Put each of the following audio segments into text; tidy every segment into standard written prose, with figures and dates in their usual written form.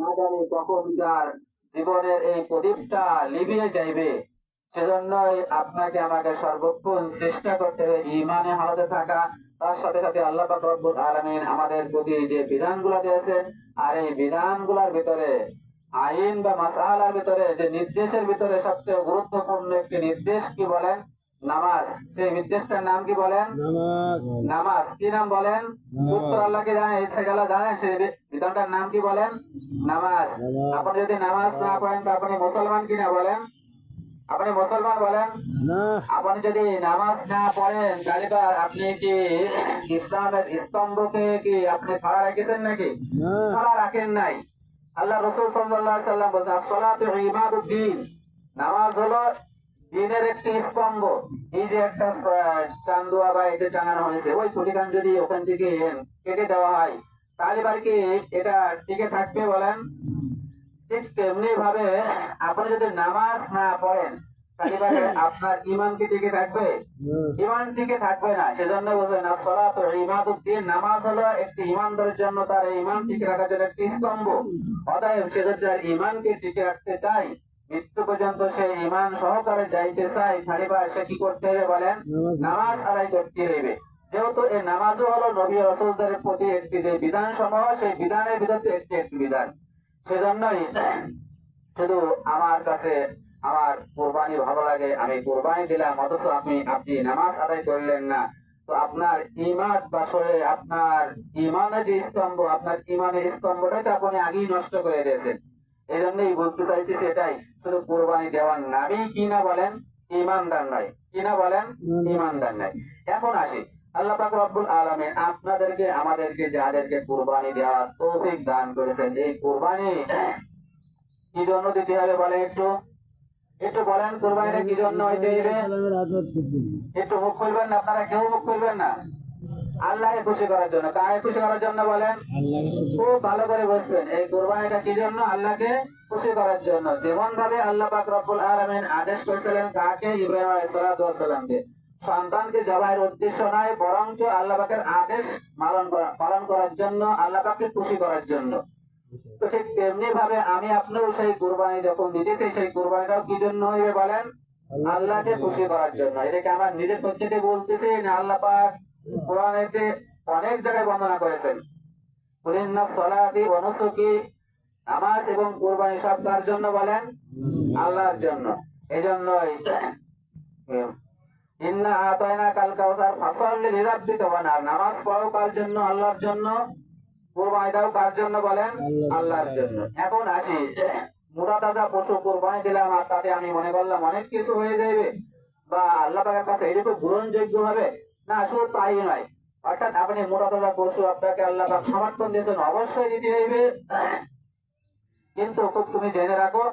না জানি কখন তার জীবনের এই প্রদীপটা লিভিয়ে যাইবে। সেজন্যই আপনাকে আমাকে সর্বক্ষণ চেষ্টা করতে হবে ঈমানে হালতে থাকা। তার সাথে সাথে আল্লাহ পাক রব্বুল আলামিন আমাদের প্রতি যে বিধানগুলো দিয়েছেন, আর এই বিধানগুলোর ভিতরে আইন বা মাসআলার ভিতরে যে নির্দেশের ভিতরে সবচেয়ে গুরুত্বপূর্ণ একটি নির্দেশ কি বলেন? নামাজ। সেই নির্দেশটার নাম কি বলেন? নামাজ। নামাজ। কি নাম বলেন? উত্তর আল্লাহকে জানেন, সেগুলো জানেন, সেই বিধানটার নাম কি বলেন? নামাজ। আপনি যদি নামাজ না পড়েন তো আপনি মুসলমান কিনা বলেন? আপনি মুসলমান বলেন? না। আপনি যদি নামাজ না পড়েন তাহলে আপনি কি ইসলামের স্তম্ভকে কি আপনি খাড়া রেখেছেন নাকি? না। খাড়া রাখেন নাই। আল্লাহ রাসূল সাল্লাল্লাহু আলাইহি সাল্লাম বলেছেন, as-salatu ইমাদুদ্দিন, নামাজ হলো দিনের একটি স্তম্ভ। এই যে একটা চান্দুয়া বা এটা টাঙানো হয়েছে, ওই খুঁটিখান যদি ওখান থেকে কেটে দেওয়া হয় তাহলে কি এটা টিকে থাকবে বলেন? ঠিক তেমনি ভাবে আপনি যদি নামাজ না পড়েন তাহলে আপনার ঈমান কি টিকে থাকবে? ঈমান টিকে থাকবে না। সেজন্য বলেন as-salatu ইমাদুদ্দিন, নামাজ হলো একটি ঈমানদারের জন্য তার ঈমান টিকে রাখার জন্য একটি স্তম্ভ। অতএব সে যদি তার ঈমানকে টিকে রাখতে চায়, মৃত্যু পর্যন্ত সে ঈমান সহকারে যাইতে চায়, তাহলে সে কি করতে হবে বলেন? নামাজ আদায় করতে হবে। যেহেতু এই নামাজও হলো নবী রাসূলদের প্রতি একটি যে বিধান সমূহ, সেই বিধানের ভিতরে একটি একটি বিধান। সেজন্যই শুধু আমার কাছে আমার কুরবানি ভালো লাগে, আমি কুরবানি দিলাম, অথচ আপনি নামাজ আদায় করলেন না, তো আপনার ঈমান বা আপনার ঈমানের যে স্তম্ভ, আপনার ঈমানের স্তম্ভটাই তো আপনি আগেই নষ্ট করে দিয়েছেন। এই জন্যই বলতে চাইতেছি এটাই, শুধু কুরবানি দেওয়ার নামই কি না বলেন? ঈমানদার নয়। কি না বলেন? ঈমানদার নয়। এখন আসি, আল্লাহ পাক রব্বুল আলামিন আপনাদেরকে আমাদেরকে যাদেরকে কুরবানি দেওয়ার তৌফিক দান করেছেন, এই কুরবানি কি জন্য দিতে হবে বলেন? একটু একটু বলেন, কুরবানিটা কি জন্য হইতে হবে? একটু মুখ খুলবেন না, আপনারা কেউ মুখ খুলবেন না। আল্লাহকে খুশি করার জন্য। কাকে খুশি করার জন্য বলেন? খুব ভালো করে বুঝবেন, এই কুরবানিটা কি জন্য? আল্লাহকে খুশি করার জন্য। যেমন ভাবে আল্লাহ পাক রব্বুল আলামিন আদেশ করেছিলেন কাকে? ইব্রাহিম আলাইহিস সালামকে। সন্তানকে জবাইয়ের উদ্দেশ্য নয়, বরঞ্চ আল্লাহ পাকের আদেশ পালন করার জন্য, আল্লাহ পাককে খুশি করার জন্য। তো ঠিক তেমনি ভাবে আমি আপনিও সেই কুরবানি যখন দিতেছি, সেই কুরবানিটাও কি জন্য হইবে বলেন? আল্লাহকে খুশি করার জন্য। এটাকে আমার নিজের পক্ষে বলতেছি না, আল্লাহ পাক কোরআনেতে অনেক জায়গায় বর্ণনা করেছেন। কুলিন্না সলাতি ওয়া নুসুকি, নামাজ এবং কুরবানি সব কার জন্য বলেন? আল্লাহর জন্য। এজন্যই ইন্না আতাইনা কাল কাউসার ফাসাল্লি লিরাব্বিকা ওয়ানহার, নামাজ পড়ো কার জন্য? আল্লাহর জন্য। কুরবানি দাও কার জন্য বলেন? আল্লাহর জন্য। এখন আসি, মোটা তাজা পশু কুরবানি দিলাম আর তাতে আমি মনে করলাম অনেক কিছু হয়ে যাবে বা আল্লাহ পাকের কাছে এটুকু গ্রহণযোগ্য হবে না, শুধু তাই নয়। অর্থাৎ আপনি মোটা তাজা পশু আপনাকে আল্লাহ পাক সমর্থন দিয়েছেন, অবশ্যই দিতে হইবে। কিন্তু খুব তুমি জেনে রাখো,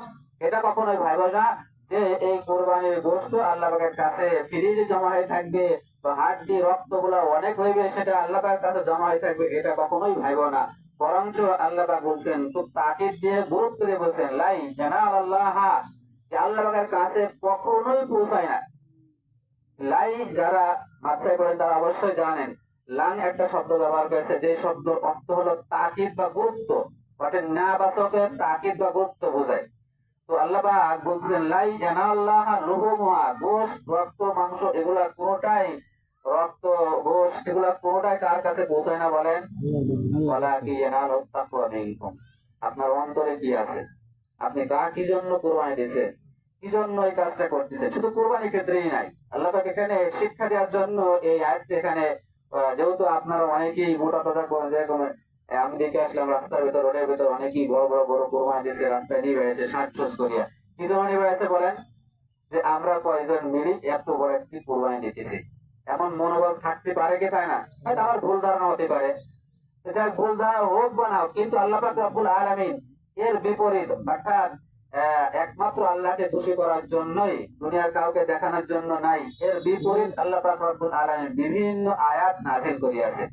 এটা কখনোই ভাইবো না যে এই কোরবানির গোশত আল্লাহ পাকের কাছে ফ্রিজে জমা হয়ে থাকবে বা হাড্ডি রক্ত গুলা অনেক হইবে, সেটা আল্লাহ পাকের কাছে জমা হয়ে থাকবে, এটা কখনোই ভাইবো না। বরঞ্চ আল্লাহ পাক বলছেন, খুব তাকিদ দিয়ে গুরুত্ব দিয়ে বলছেন, লাই ইয়ানালাল্লাহ, যে আল্লাহ পাকের কাছে কখনোই পৌঁছায় না। লাই যারা মাদ্রাসায় পড়েন তারা অবশ্যই জানেন, লাং একটা শব্দ ব্যবহার করেছে, যে শব্দের অর্থ হলো তাকিদ বা গুরুত্ব, অর্থাৎ না বাচকের তাকিদ বা গুরুত্ব বোঝায়। তো আল্লাহ পাক বলছেন, লাই ইয়ানাল্লাহ লুহুমুহা, গোশত রক্ত মাংস এগুলা কোনটাই, রক্ত গোশ এগুলা কোনটাই কার কাছে পৌঁছায় না বলেন? ওয়ালাকি ইয়ানালুত তাকওয়া মিনকুম, আপনার অন্তরে কি আছে, আপনি কি জন্য কোরবানি দিয়েছেন, কি জন্য এই কাজটা করতেছেন। শুধু কোরবানির ক্ষেত্রেই নাই, আল্লাহ পাক এখানে শিক্ষা দেওয়ার জন্য এই আয়াতটি এখানে, যেহেতু আপনারা অনেকেই মোটা তাজা করেন, যেরকম আমি দেখে আসলাম রাস্তার ভিতর, রোডের ভিতর অনেকেই বড় বড় গরু কোরবানি দিয়েছে, রাস্তায় নিয়ে বেড়েছে সাজসোজ করিয়া। কি জন্য নিয়ে বেড়েছে বলেন? যে আমরা কয়েকজন মিলি এত বড় একটি কোরবানি দিতেছি, এমন মনোবল থাকতে পারে কি পায় না? হয়তো আমার ভুল ধারণা হতে পারে, যাই ভুল ধারণা হোক বা না হোক, কিন্তু আল্লাহ পাক রব্বুল আলামিন এর বিপরীত, অর্থাৎ একমাত্র আল্লাহকে খুশি করার জন্যই, দুনিয়ার কাউকে দেখানোর জন্য নাই, এর বিপরীত আল্লাহ পাক রব্বুল আলামিন বিভিন্ন আয়াত নাযিল করিয়াছে।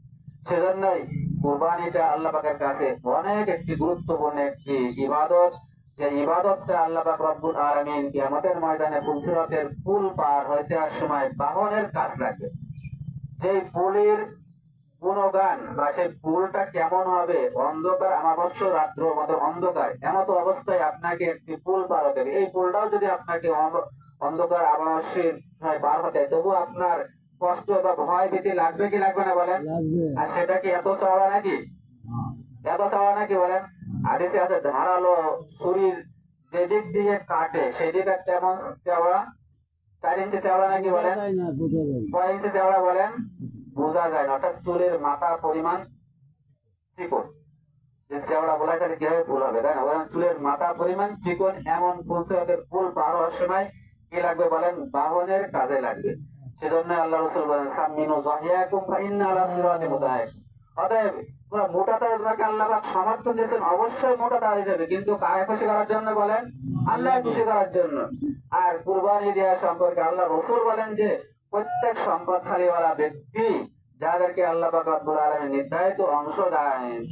সেজন্যই কুরবানিটা আল্লাহ পাকের কাছে অনেক একটি গুরুত্বপূর্ণ একটি ইবাদত, যে ইবাদতটা আল্লাহ পাক রব্বুল আলামিন কিয়ামতের ময়দানে ফুলসিরাতের পুল পার হইতে আর সময় বাহনের কাজ লাগে। যেই পুলের গুণগান বা সেই ফুলটা কেমন হবে, অন্ধকার আমাবস্য রাত্র মতো অন্ধকার এমত অবস্থায় আপনাকে একটি ফুল পার হতে হবে। এই ফুলটাও যদি আপনাকে অন্ধকার আমাবস্যের সময় পার হতে হয়, তবু আপনার কষ্ট বা ভয় ভীতি লাগবে কি লাগবে না বলেন? আর সেটা কি এত চওড়া নাকি? এত চওড়া নাকি বলেন? হাদিসে আছে ধারালো ছুরির যেদিক দিয়ে কাটে সেদিকে তেমন চওড়া। 4 ইঞ্চি চওড়া নাকি বলেন? কয় ইঞ্চি চওড়া বলেন? বোঝা যায় না। অর্থাৎ চুলের মাথা পরিমাণ চিকন। যে চওড়া বলা গেলে কিভাবে ভুল হবে, তাই না? বলেন চুলের মাথা পরিমাণ চিকন এমন ফুল পার হওয়ার সময় কি লাগবে বলেন? বাহনের কাজে লাগবে। সেজন্য আল্লাহ রাসূল বলেন সামিনু যাহিয়াকুম ফা ইন্না আলা সিরাতিন মুতাহাক। অতএব তোমরা মোটা তাজা তোমাকে আল্লাহ পাক সমর্থন দিয়েছেন, অবশ্যই মোটা তাজা দিতে হবে, কিন্তু কাকে খুশি করার জন্য বলেন? আল্লাহ খুশি করার জন্য। আর কুরবানি দেওয়া সম্পর্কে আল্লাহ রাসূল বলেন যে প্রত্যেক সম্পদশালীওয়ালা ব্যক্তি যাদেরকে আল্লাহ পাক রব্বুল আলামিন নির্ধারিত অংশ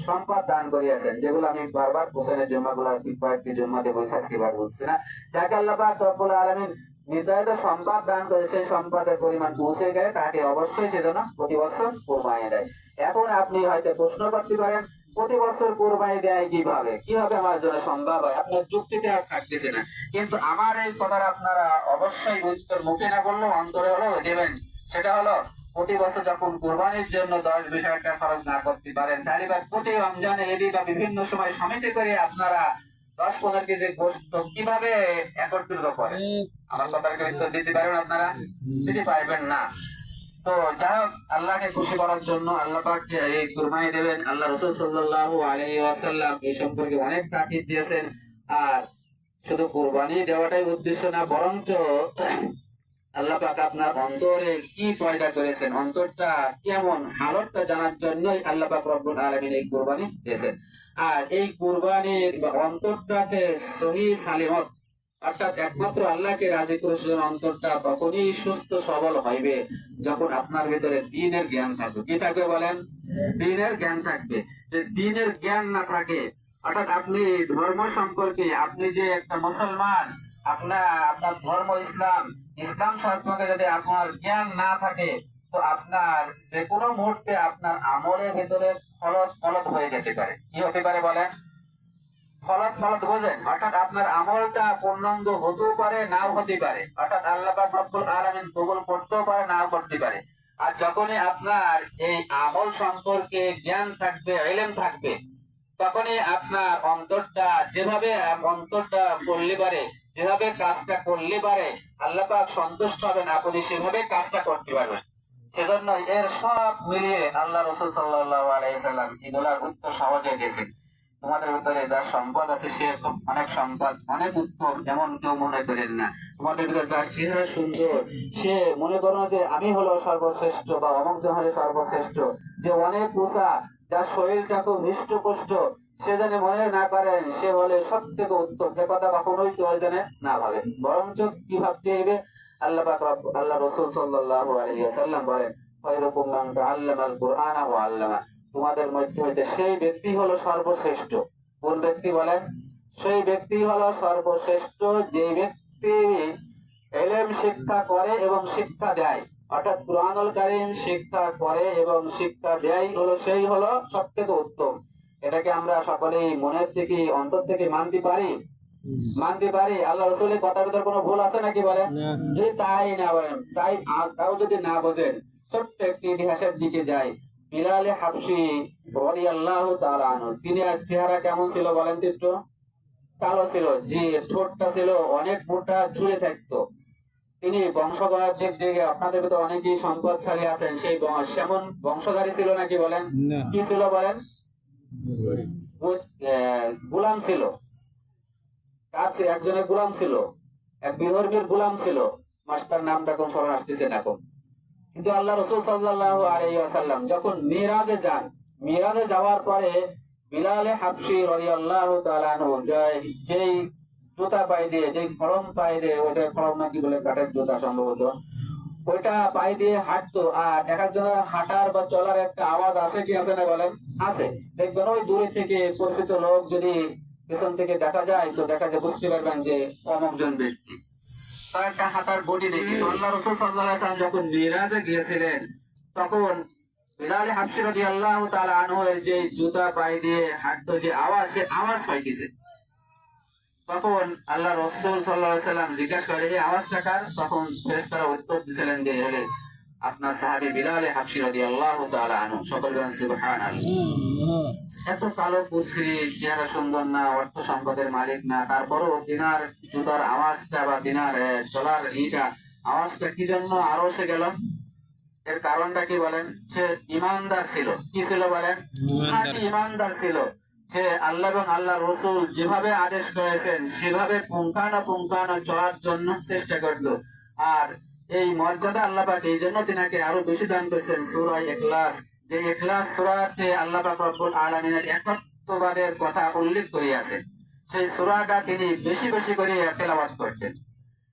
সম্পদ দান করিয়াছেন, যেগুলো আমি বারবার কোশ্চেনের জুম্মাগুলো কয়েকটি জুম্মাতে বলছি, আজকে বার বলছি না। যাকে আল্লাহ পাক রব্বুল আলামিন নির্ধারিত সম্পদ দান করে সেই সম্পদের পরিমাণ পৌঁছে গেলে তাকে অবশ্যই সেজন্য প্রতি বছর কোরবানি দেয়। এখন আপনি হয়তো প্রশ্ন করতে পারেন প্রতি বছর কোরবানি দেয় কিভাবে, কিভাবে আমার জন্য সম্ভব হয়? আপনার যুক্তিতে আর থাকতেছে না, কিন্তু আমার এই কথার আপনারা অবশ্যই উত্তর মুখে না বললেও অন্তরে হলেও দেবেন। সেটা হলো প্রতি বছর যখন কোরবানির জন্য 10-20 হাজার টাকা খরচ না করতে পারেন, তাহলে প্রতি রমজানে ঈদে বা বিভিন্ন সময় সমিতি করে আপনারা 10-15 কেজি গোশত কিভাবে একত্রিত করেন? আমার কথার উত্তর দিতে পারবেন আপনারা? দিতে পারবেন না। তো যাই হোক, আল্লাহকে খুশি করার জন্য আল্লাহ পাক এই কুরবানি দেবেন। আল্লাহ রাসূল সাল্লাল্লাহু আলাইহি ওয়াসাল্লাম এই সম্পর্কে অনেক তাকিদ দিয়েছেন। আর শুধু কুরবানি দেওয়াটাই উদ্দেশ্য না, বরঞ্চ আল্লাহ পাক আপনার অন্তরে কি পয়দা করেছেন, অন্তরটা কেমন, হালতটা জানার জন্যই আল্লাহ পাক রব্বুল আলামিন এই কুরবানি দিয়েছেন। আর এই কুরবানির অন্তরটাকে সহি সালিমত, অর্থাৎ একমাত্র আল্লাহকে রাজি করার অন্তরটা তখনই সুস্থ সবল হইবে যখন আপনার ভিতরে দ্বীনের জ্ঞান থাকবে। কি থাকবে বলেন? দ্বীনের জ্ঞান থাকবে। যে দ্বীনের জ্ঞান না থাকে, অর্থাৎ আপনি ধর্ম সম্পর্কে, আপনি যে একটা মুসলমান, আপনার ধর্ম ইসলাম, ইসলাম সম্পর্কে যদি আপনার জ্ঞান না থাকে, তো আপনার যে কোনো মুহূর্তে আপনার আমলের ভিতরে ফলত ফলত হয়ে যেতে পারে। কি হতে পারে বলেন? ফলত ফলত বোঝেন? অর্থাৎ আপনার আমলটা পূর্ণাঙ্গ হতেও পারে, নাও হতে পারে। অর্থাৎ আল্লাহ পাক রব্বুল আলামিন কবুল করতেও পারে, নাও করতে পারে। আর যখনই আপনার এই আমল সম্পর্কে জ্ঞান থাকবে, ইলম থাকবে, তখনই আপনার অন্তরটা যেভাবে অন্তরটা করলে পারে, যেভাবে কাজটা করলে পারে আল্লাহ পাক সন্তুষ্ট হবেন, আপনি সেভাবে কাজটা করতে পারবেন। সেজন্য এর সব মিলিয়ে আল্লাহ রাসূল সাল্লাল্লাহু আলাইহি সাল্লাম এগুলার উত্তর সহজে দিয়েছেন। তোমাদের ভিতরে যার সম্পদ আছে সে অনেক সম্পদ, অনেক উত্তম, এমন কেউ মনে করেন না। তোমাদের ভিতরে যার চেহারা সুন্দর সে মনে করো না যে আমি হলো সর্বশ্রেষ্ঠ বা অমুক জন হলে সর্বশ্রেষ্ঠ। যে অনেক উঁচা, যার শরীরটা খুব হৃষ্টপুষ্ট, সে যেন মনে না করেন সে হলে সব থেকে উত্তম। সে কথা কখনোই কেউ যেন না ভাবে, বরঞ্চ কি ভাবতে হইবে? আল্লাহ রাসূল সাল্লাল্লাহু আলাইহি ওয়াসাল্লাম বলেন খায়রুকুম মান তাআল্লামাল কুরআনা ওয়া আল্লামা। তোমাদের মধ্যে হইতে সেই ব্যক্তি হলো সর্বশ্রেষ্ঠ। কোন ব্যক্তি বলেন? সেই ব্যক্তি হলো সর্বশ্রেষ্ঠ যে ব্যক্তি ইলম শিক্ষা করে এবং শিক্ষা দেয়। অর্থাৎ কুরআনুল কারীম শিক্ষা করে এবং শিক্ষা দেয় হলো সেই হলো সবথেকে উত্তম। এটাকে আমরা সকলেই মনের থেকে, অন্তর থেকে মানতে পারি? মানতে পারি? আল্লাহ রাসূলের কথার ভিতর কোনো ভুল আছে নাকি বলেন? যদি তাই না বলেন, তাও যদি না বোঝেন, ছোট্ট একটি ইতিহাসের দিকে যাই। বিলাল হাবশী রাদিয়াল্লাহু তাআলা আনহু, তিনি চেহারা কেমন ছিল বলেন তো একটু? কালো ছিল, জি। ঠোঁটটা ছিল অনেক মোটা, ঝুলে থাকতো। তিনি বংশগত দিক থেকে আপনাদের ভিতরে অনেকেই সম্পদশালী আছেন, সেই সেমন বংশধারী ছিল নাকি বলেন? কি ছিল বলেন? গোলাম ছিল। কাছে একজনের গোলাম ছিল, এক বিধর্মীর গোলাম ছিল। মাস্টার নামটা কোন স্মরণ আসতেছে না এখন। কিন্তু আল্লাহ রাসূল সাল্লাল্লাহু আলাইহি ওয়াসাল্লাম যখন মিরাজে যান, মিরাজে যাওয়ার পরে বিলাল হাবশী রাদিয়াল্লাহু তাআলা আনহু যেই জুতা পায়ে দিয়ে, যেই খড়ম পায়ে দিয়ে, ওইটা খড়ম নাকি বলে, কাঠের জুতা সম্ভবত, ওইটা পায়ে দিয়ে হাঁটতো। আর এক একজনের হাঁটার বা চলার একটা আওয়াজ আছে কি আছে না বলেন? আছে। দেখবেন ওই দূরে থেকে পরিচিত লোক যদি পেছন থেকে দেখা যায়, তো দেখা যায় বুঝতে পারবেন যে অমুক জন ব্যক্তি। তার একটা হাঁটার বডি দেখি। আল্লাহ রাসূল সাল্লাল্লাহু আলাইহি ওয়াসাল্লাম যখন মিরাজে গিয়েছিলেন, তখন বিলাল হাবশী রাদিয়াল্লাহু তাআলা আনহু এর যে জুতা পায়ে দিয়ে হাঁটতো, যে আওয়াজ, সে আওয়াজ পাইতেছে। তখন আল্লাহ রাসূল সাল্লাল্লাহু আলাইহি সাল্লাম জিজ্ঞাসা করে, এই আওয়াজটা কার? তখন ফেরেশতারা উত্তর দিয়েছিলেন যে হলে আপনার সাহাবী বিলাল হাবশী রাদিয়াল্লাহু তাআলা আনহু। সকল বলেন সুবহানাল্লাহ। এত কালো কুরসি, চেহারা সুন্দর না, অর্থ সম্পদের মালিক না, তারপরও তিনার জুতার আওয়াজটা বা তিনার চলার আওয়াজটা কি জন্য আরো সে গেল? এর কারণটা কি বলেন? সে ইমানদার ছিল। কি ছিল বলেন? খাঁটি ইমানদার ছিল। সে আল্লাহ এবং আল্লাহ রসুল যেভাবে আদেশ করেছেন সেভাবে পুঙ্খানুপুঙ্খানু চলার জন্য চেষ্টা করত। আর এই মর্যাদা আল্লাহ পাক এই জন্য তিনাকে আরো বেশি দান করেছেন সূরা ইখলাস। যে ইখলাস সূরাতে আল্লাহ পাক রব্বুল আলামিনের একত্ববাদের কথা উল্লেখ করিয়াছে, সেই সূরাটা তিনি বেশি বেশি করে তেলাওয়াত করতেন।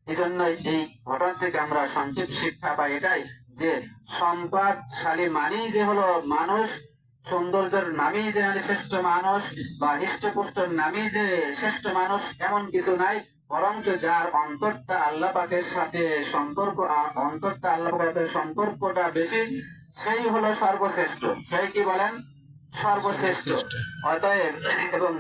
এই জন্য এই ঘটনা থেকে আমরা সংক্ষিপ্ত শিক্ষা পাই এটাই, যে সম্পদশালী মানেই যে হলো মানুষ, সৌন্দর্যের নামেই যে শ্রেষ্ঠ মানুষ, বা হৃষ্টপুষ্টর নামেই যে শ্রেষ্ঠ মানুষ, এমন কিছু নাই। বরঞ্চ যার অন্তরটা আল্লাহ পাকের সাথে সম্পর্কটা বেশি, সেই হলো সর্বশ্রেষ্ঠ। সেই কি বলেন? সর্বশ্রেষ্ঠ। অতএব এবং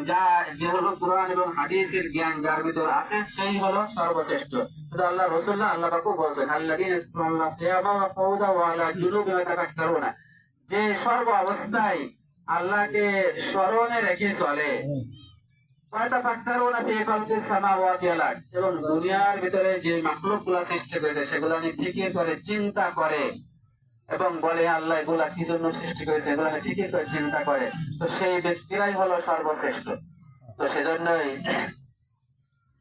যে হলো কোরআন এবং হাদিসের জ্ঞান যার ভিতর আছে, সেই হলো সর্বশ্রেষ্ঠ। শুধু আল্লাহ রাসূলুল্লাহ, আল্লাহ পাকও বলেছেন, আল্লাযীনা ইয়াযকুরুল্লাহ কিয়ামান ওয়া কুউদান ওয়া আলা জুনুবিহিম ইয়াতাফাক্কারুনা, যে সর্ব অবস্থায় আল্লাহকে স্মরণে রেখে চলে। ওয়াতাফাক্কারুনা ফি খালকিস সামাওয়াতি ওয়াল আরদ, এবং দুনিয়ার ভিতরে যে মাখলুকগুলো সৃষ্টি করেছে সেগুলো নিয়ে ফিকির করে, চিন্তা করে, এবং বলে আল্লাহ এগুলা কি জন্য সৃষ্টি করেছে, এগুলা ঠিকই করে চিন্তা করে, তো সেই ব্যক্তিরাই হলো সর্বশ্রেষ্ঠ। তো সেজন্যই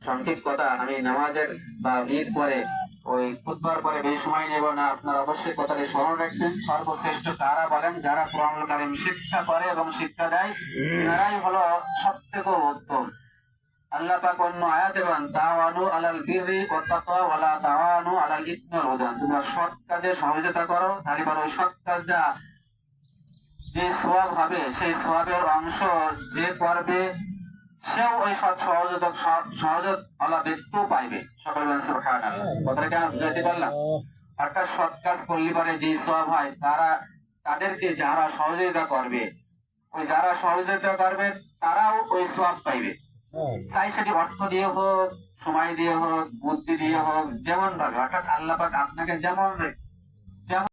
সংক্ষিপ্ত কথা, আমি নামাজের বা ঈদ পরে ওই খুতবার পরে বেশি সময় নেব না। আপনারা অবশ্যই কথাটি স্মরণ রাখবেন। সর্বশ্রেষ্ঠ কারা বলেন? যারা কোরআনুল কারীম শিক্ষা করে এবং শিক্ষা দেয়, তারাই হলো সবথেকে উত্তম। আল্লাহ পাক অন্য আয়াতে বলেন, তাওয়ানু আলাল বিররি ওয়াত তাকওয়া ওয়া লা তাওয়ানু আলাল ইসমি ওয়াল উদওয়ান, তোমরা সৎ কাজে সহযোগিতা করো, তারপর ওই সৎ কাজটা যে সওয়াব হবে, সেই সওয়াবের অংশ যে করবে সেও ওই সহযোগ আল্লাহ ব্যক্তিও পাইবে। সকল বলেন সুবহানাল্লাহ। কথাটা কেন বুঝাতে পারলাম? অর্থাৎ সৎ কাজ করলে পরে যে সওয়াব হয়, তাদেরকে যারা সহযোগিতা করবে, ওই যারা সহযোগিতা করবে তারাও ওই সওয়াব পাইবে। চাই সেটি অর্থ দিয়ে হোক, সময় দিয়ে হোক, বুদ্ধি দিয়ে হোক, যেমন ভাবে, অর্থাৎ আল্লাহ পাক আপনাকে যেমন